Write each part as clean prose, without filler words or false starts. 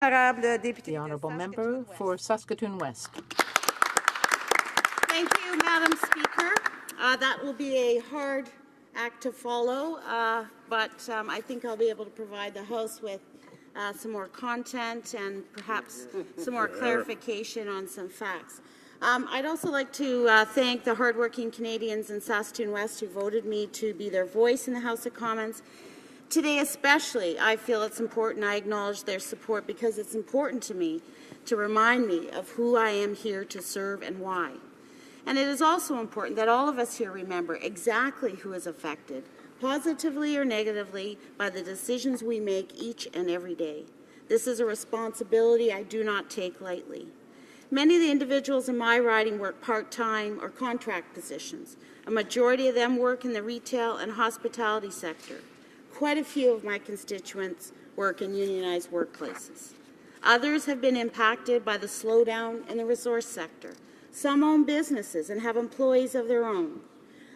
The honourable member for Saskatoon West. Thank you, Madam Speaker. That will be a hard act to follow, but I think I'll be able to provide the House with some more content and perhaps some more clarification on some facts. I'd also like to thank the hardworking Canadians in Saskatoon West who voted me to be their voice in the House of Commons. Today especially, I feel it's important I acknowledge their support because it's important to me to remind me of who I am here to serve and why. And it is also important that all of us here remember exactly who is affected, positively or negatively, by the decisions we make each and every day. This is a responsibility I do not take lightly. Many of the individuals in my riding work part-time or contract positions. A majority of them work in the retail and hospitality sector. Quite a few of my constituents work in unionized workplaces. Others have been impacted by the slowdown in the resource sector. Some own businesses and have employees of their own.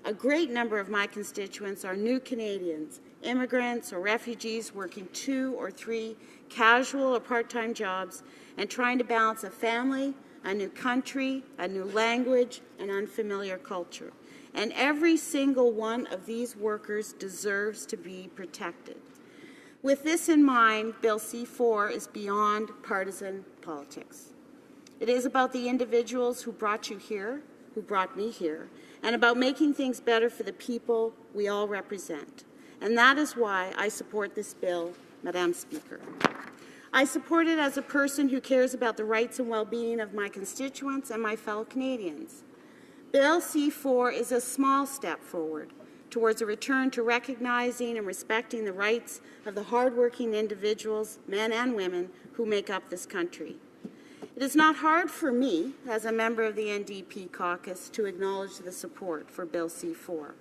A great number of my constituents are new Canadians, immigrants or refugees working 2 or 3 casual or part-time jobs and trying to balance a family, a new country, a new language, and unfamiliar culture. And every single one of these workers deserves to be protected. With this in mind, Bill C-4 is beyond partisan politics. It is about the individuals who brought you here, who brought me here, and about making things better for the people we all represent. And that is why I support this bill, Madam Speaker. I support it as a person who cares about the rights and well-being of my constituents and my fellow Canadians. Bill C-4 is a small step forward towards a return to recognizing and respecting the rights of the hardworking individuals, men and women, who make up this country. It is not hard for me, as a member of the NDP caucus, to acknowledge the support for Bill C-4.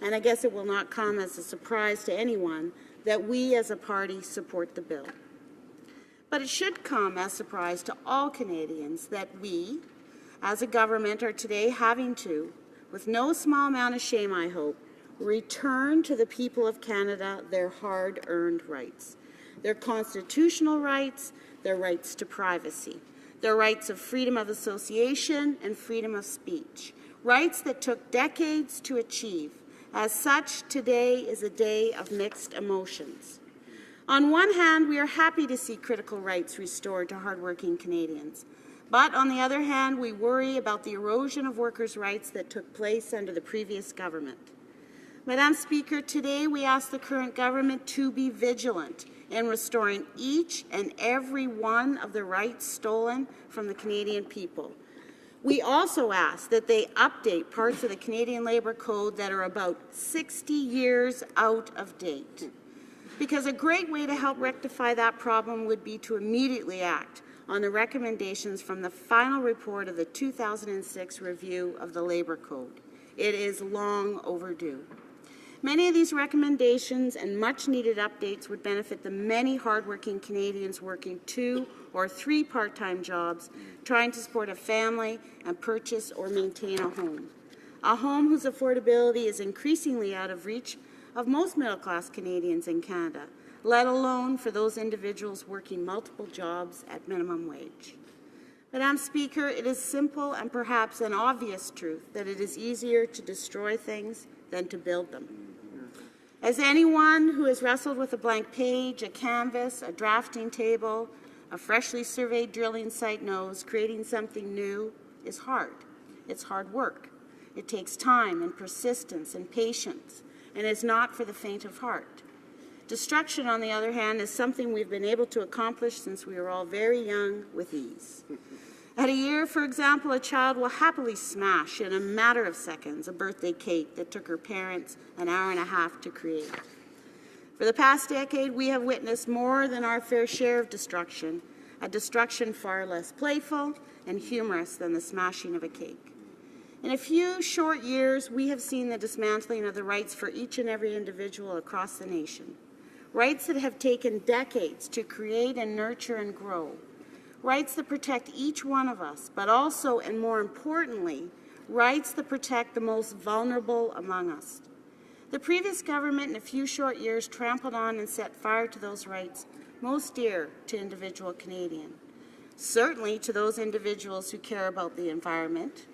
And I guess it will not come as a surprise to anyone that we as a party support the bill. But it should come as a surprise to all Canadians that we, as a government, are today having to, with no small amount of shame, I hope, return to the people of Canada their hard-earned rights, their constitutional rights, their rights to privacy, their rights of freedom of association and freedom of speech, rights that took decades to achieve. As such, today is a day of mixed emotions. On one hand, we are happy to see critical rights restored to hardworking Canadians. But on the other hand, we worry about the erosion of workers' rights that took place under the previous government. Madam Speaker, today we ask the current government to be vigilant in restoring each and every one of the rights stolen from the Canadian people. We also ask that they update parts of the Canadian Labour Code that are about 60 years out of date. Because a great way to help rectify that problem would be to immediately act on the recommendations from the final report of the 2006 review of the Labour Code. It is long overdue. Many of these recommendations and much-needed updates would benefit the many hardworking Canadians working 2 or 3 part-time jobs, trying to support a family and purchase or maintain a home whose affordability is increasingly out of reach of most middle-class Canadians in Canada, let alone for those individuals working multiple jobs at minimum wage. Madam Speaker, it is simple and perhaps an obvious truth that it is easier to destroy things than to build them. As anyone who has wrestled with a blank page, a canvas, a drafting table, a freshly surveyed drilling site knows, creating something new is hard. It's hard work. It takes time and persistence and patience, and is not for the faint of heart. Destruction, on the other hand, is something we've been able to accomplish since we were all very young with ease. At a year, for example, a child will happily smash in a matter of seconds a birthday cake that took her parents an hour and a half to create. For the past decade, we have witnessed more than our fair share of destruction, a destruction far less playful and humorous than the smashing of a cake. In a few short years, we have seen the dismantling of the rights for each and every individual across the nation. Rights that have taken decades to create and nurture and grow. Rights that protect each one of us, but also, and more importantly, rights that protect the most vulnerable among us. The previous government, in a few short years, trampled on and set fire to those rights most dear to individual Canadian. Certainly to those individuals who care about the environment,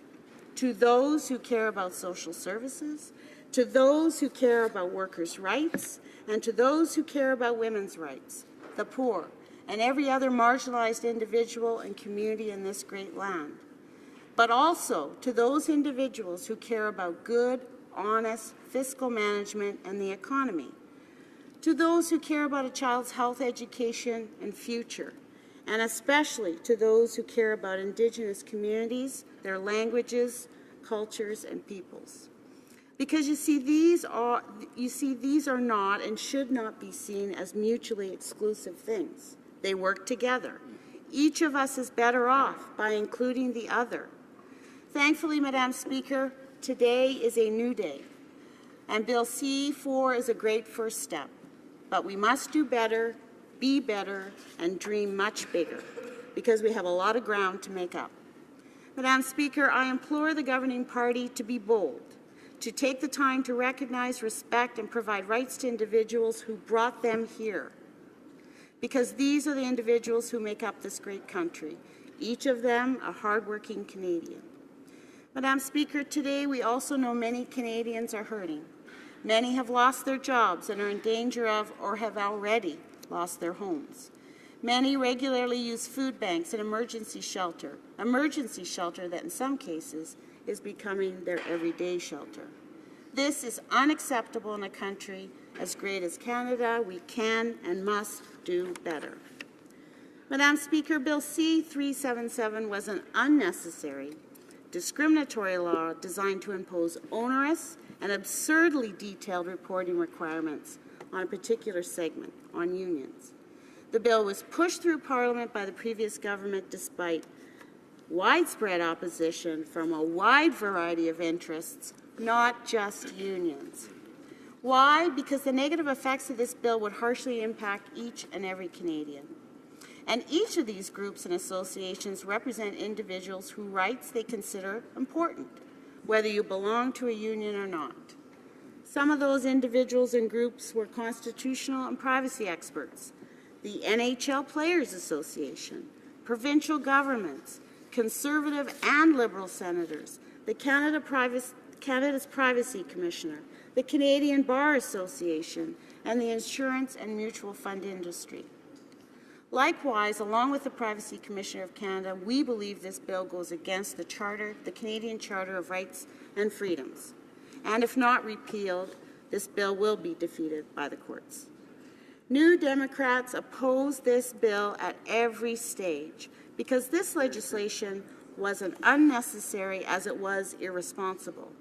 to those who care about social services, to those who care about workers' rights, and to those who care about women's rights, the poor, and every other marginalized individual and community in this great land. But also to those individuals who care about good, honest fiscal management and the economy, to those who care about a child's health, education, and future, and especially to those who care about Indigenous communities, their languages, cultures, and peoples. Because you see, these are not and should not be seen as mutually exclusive things. They work together. Each of us is better off by including the other. Thankfully, Madam Speaker, today is a new day, and Bill C-4 is a great first step. But we must do better, be better, and dream much bigger, because we have a lot of ground to make up. Madam Speaker, I implore the governing party to be bold, to take the time to recognize, respect, and provide rights to individuals who brought them here, because these are the individuals who make up this great country, each of them a hardworking Canadian. Madam Speaker, today we also know many Canadians are hurting. Many have lost their jobs and are in danger of or have already lost their homes. Many regularly use food banks and emergency shelter that in some cases is becoming their everyday shelter. This is unacceptable in a country as great as Canada. We can and must do better. Madam Speaker, Bill C-377 was an unnecessary, discriminatory law designed to impose onerous and absurdly detailed reporting requirements on a particular segment, on unions. The bill was pushed through Parliament by the previous government despite widespread opposition from a wide variety of interests, not just unions. Why? Because the negative effects of this bill would harshly impact each and every Canadian. And each of these groups and associations represent individuals whose rights they consider important, whether you belong to a union or not. Some of those individuals and groups were constitutional and privacy experts, the NHL Players Association, provincial governments, Conservative and Liberal senators, the Canada's Privacy Commissioner, the Canadian Bar Association, and the insurance and mutual fund industry. Likewise, along with the Privacy Commissioner of Canada, we believe this bill goes against the Canadian Charter of Rights and Freedoms. And if not repealed, this bill will be defeated by the courts. New Democrats oppose this bill at every stage because this legislation was as unnecessary as it was irresponsible.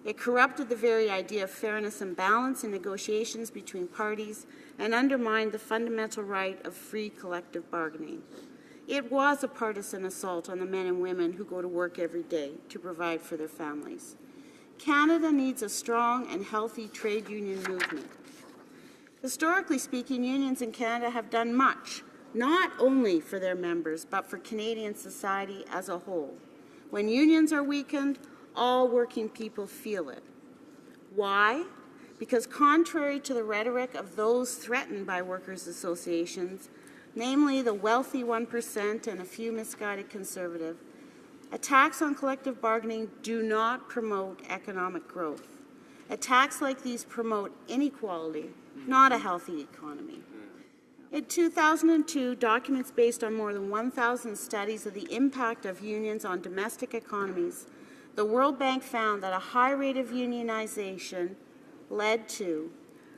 It corrupted the very idea of fairness and balance in negotiations between parties and undermined the fundamental right of free collective bargaining. It was a partisan assault on the men and women who go to work every day to provide for their families. Canada needs a strong and healthy trade union movement. Historically speaking, unions in Canada have done much, not only for their members, but for Canadian society as a whole. When unions are weakened, all working people feel it. Why? Because contrary to the rhetoric of those threatened by workers' associations, namely the wealthy 1% and a few misguided conservative, attacks on collective bargaining do not promote economic growth. Attacks like these promote inequality, not a healthy economy. In 2002, documents based on more than 1,000 studies of the impact of unions on domestic economies, the World Bank found that a high rate of unionization led to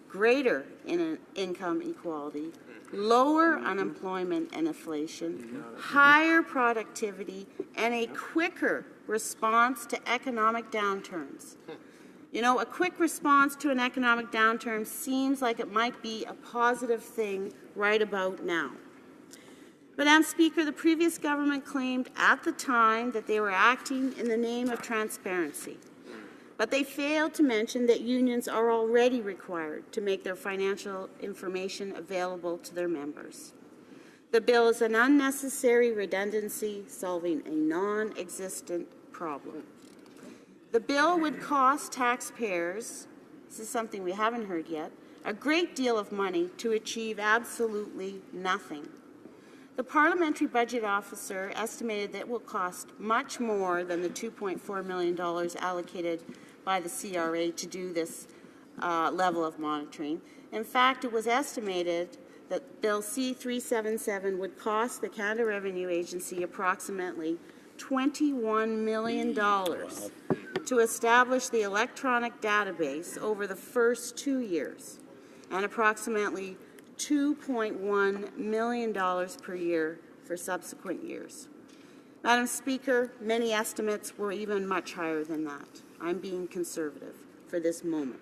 greater income equality, lower unemployment and inflation, higher productivity, and a quicker response to economic downturns. You know, a quick response to an economic downturn seems like it might be a positive thing right about now. Madam Speaker, the previous government claimed at the time that they were acting in the name of transparency, but they failed to mention that unions are already required to make their financial information available to their members. The bill is an unnecessary redundancy, solving a non-existent problem. The bill would cost taxpayers, this is something we haven't heard yet, a great deal of money to achieve absolutely nothing. The Parliamentary Budget Officer estimated that it will cost much more than the $2.4 million allocated by the CRA to do this level of monitoring. In fact, it was estimated that Bill C-377 would cost the Canada Revenue Agency approximately $21 million to establish the electronic database over the first 2 years, and approximately $2.1 million per year for subsequent years. Madam Speaker, many estimates were even much higher than that. I'm being conservative for this moment.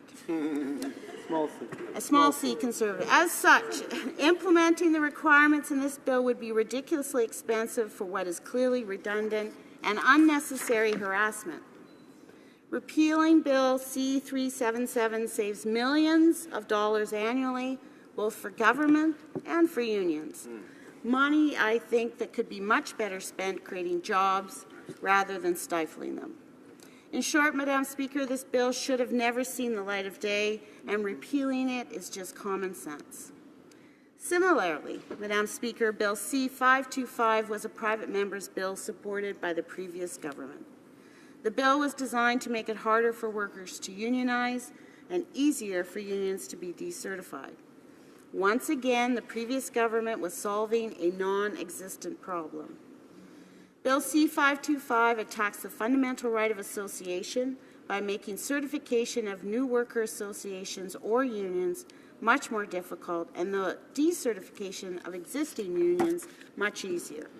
A small c conservative. As such, implementing the requirements in this bill would be ridiculously expensive for what is clearly redundant and unnecessary harassment. Repealing Bill C-377 saves millions of dollars annually, both for government and for unions. Money, I think, that could be much better spent creating jobs rather than stifling them. In short, Madam Speaker, this bill should have never seen the light of day, and repealing it is just common sense. Similarly, Madam Speaker, Bill C-525 was a private member's bill supported by the previous government. The bill was designed to make it harder for workers to unionize and easier for unions to be decertified. Once again, the previous government was solving a non-existent problem. Bill C-525 attacks the fundamental right of association by making certification of new worker associations or unions much more difficult and the decertification of existing unions much easier.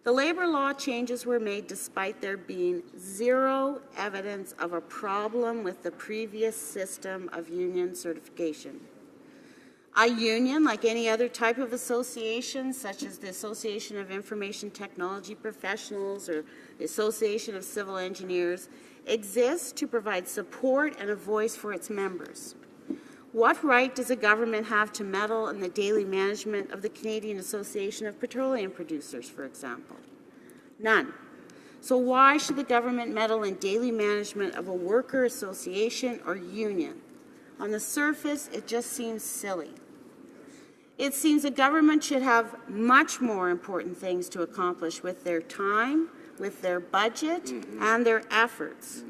The labour law changes were made despite there being zero evidence of a problem with the previous system of union certification. A union, like any other type of association, such as the Association of Information Technology Professionals or the Association of Civil Engineers, exists to provide support and a voice for its members. What right does a government have to meddle in the daily management of the Canadian Association of Petroleum Producers, for example? None. So why should the government meddle in daily management of a worker association or union? On the surface, it just seems silly. It seems the government should have much more important things to accomplish with their time, with their budget, and their efforts.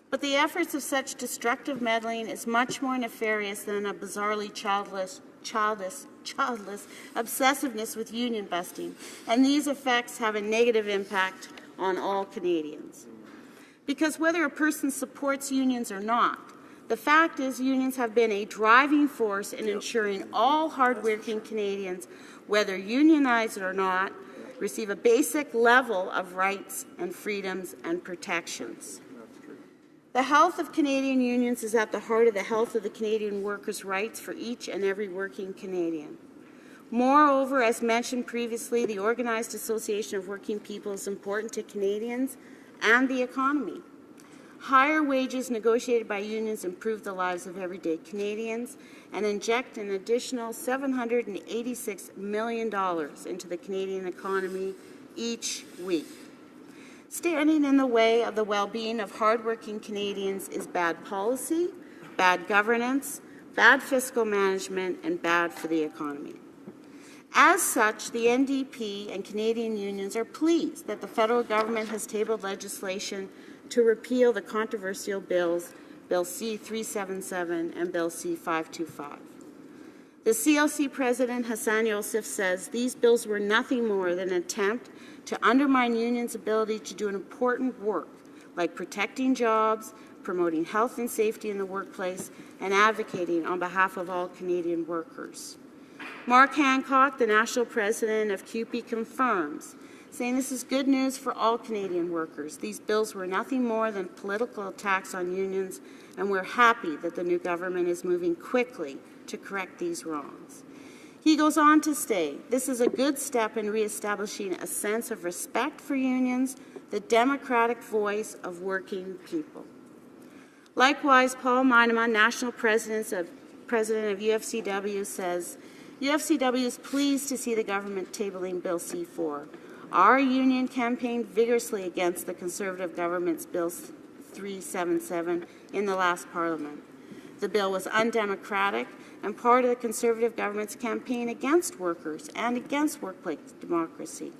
But the efforts of such destructive meddling is much more nefarious than a bizarrely childless obsessiveness with union busting, and these effects have a negative impact on all Canadians. Because whether a person supports unions or not, the fact is unions have been a driving force in ensuring all hardworking Canadians, whether unionized or not, receive a basic level of rights and freedoms and protections. The health of Canadian unions is at the heart of the health of the Canadian workers' rights for each and every working Canadian. Moreover, as mentioned previously, the Organized Association of Working People is important to Canadians and the economy. Higher wages negotiated by unions improve the lives of everyday Canadians and inject an additional $786 million into the Canadian economy each week. Standing in the way of the well-being of hardworking Canadians is bad policy, bad governance, bad fiscal management, and bad for the economy. As such, the NDP and Canadian unions are pleased that the federal government has tabled legislation to repeal the controversial bills, Bill C-377 and Bill C-525. The CLC President Hassan Youssef says these bills were nothing more than an attempt to undermine unions' ability to do an important work like protecting jobs, promoting health and safety in the workplace, and advocating on behalf of all Canadian workers. Mark Hancock, the national president of CUPE, confirms, saying this is good news for all Canadian workers. These bills were nothing more than political attacks on unions, and we're happy that the new government is moving quickly to correct these wrongs. He goes on to state, this is a good step in reestablishing a sense of respect for unions, the democratic voice of working people. Likewise, Paul Meineman, national president of UFCW, says, UFCW is pleased to see the government tabling Bill C-4. Our union campaigned vigorously against the Conservative government's Bill 377 in the last Parliament. The bill was undemocratic and part of the Conservative government's campaign against workers and against workplace democracy.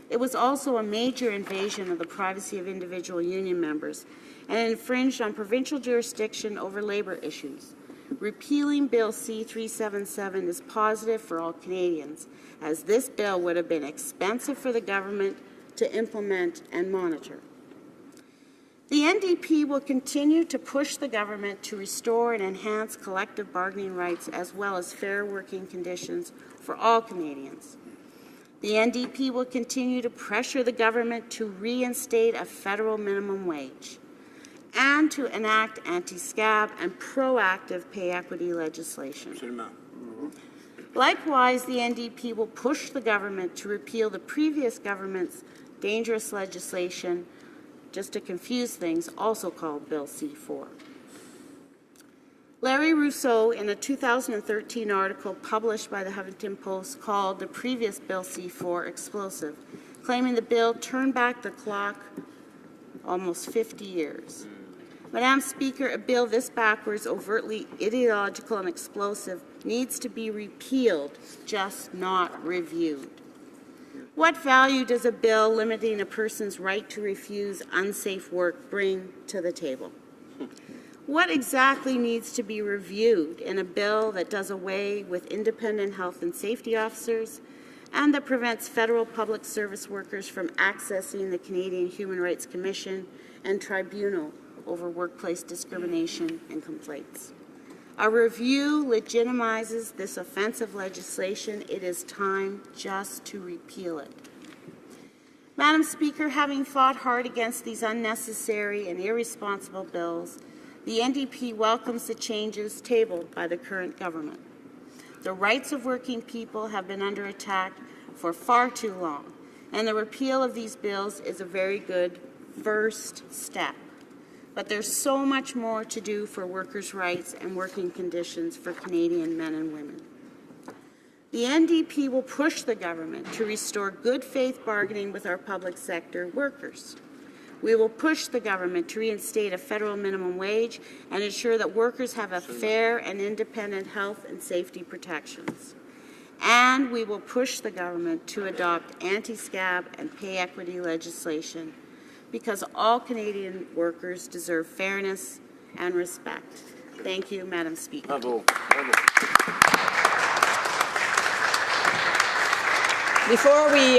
It was also a major invasion of the privacy of individual union members and infringed on provincial jurisdiction over labour issues. Repealing Bill C-377 is positive for all Canadians, as this bill would have been expensive for the government to implement and monitor. The NDP will continue to push the government to restore and enhance collective bargaining rights as well as fair working conditions for all Canadians. The NDP will continue to pressure the government to reinstate a federal minimum wage and to enact anti-scab and proactive pay equity legislation. Likewise, the NDP will push the government to repeal the previous government's dangerous legislation, just to confuse things, also called Bill C-4. Larry Rousseau, in a 2013 article published by the Huffington Post, called the previous Bill C-4 explosive, claiming the bill turned back the clock almost 50 years. Madam Speaker, a bill this backwards, overtly ideological and explosive needs to be repealed, just not reviewed. What value does a bill limiting a person's right to refuse unsafe work bring to the table? What exactly needs to be reviewed in a bill that does away with independent health and safety officers and that prevents federal public service workers from accessing the Canadian Human Rights Commission and Tribunal over workplace discrimination and complaints? A review legitimizes this offensive legislation. It is time just to repeal it. Madam Speaker, having fought hard against these unnecessary and irresponsible bills, the NDP welcomes the changes tabled by the current government. The rights of working people have been under attack for far too long, and the repeal of these bills is a very good first step. But there's so much more to do for workers' rights and working conditions for Canadian men and women. The NDP will push the government to restore good faith bargaining with our public sector workers. We will push the government to reinstate a federal minimum wage and ensure that workers have a fair and independent health and safety protections. And we will push the government to adopt anti-scab and pay equity legislation, because all Canadian workers deserve fairness and respect. Thank you, Madam Speaker. Bravo. Bravo. Before we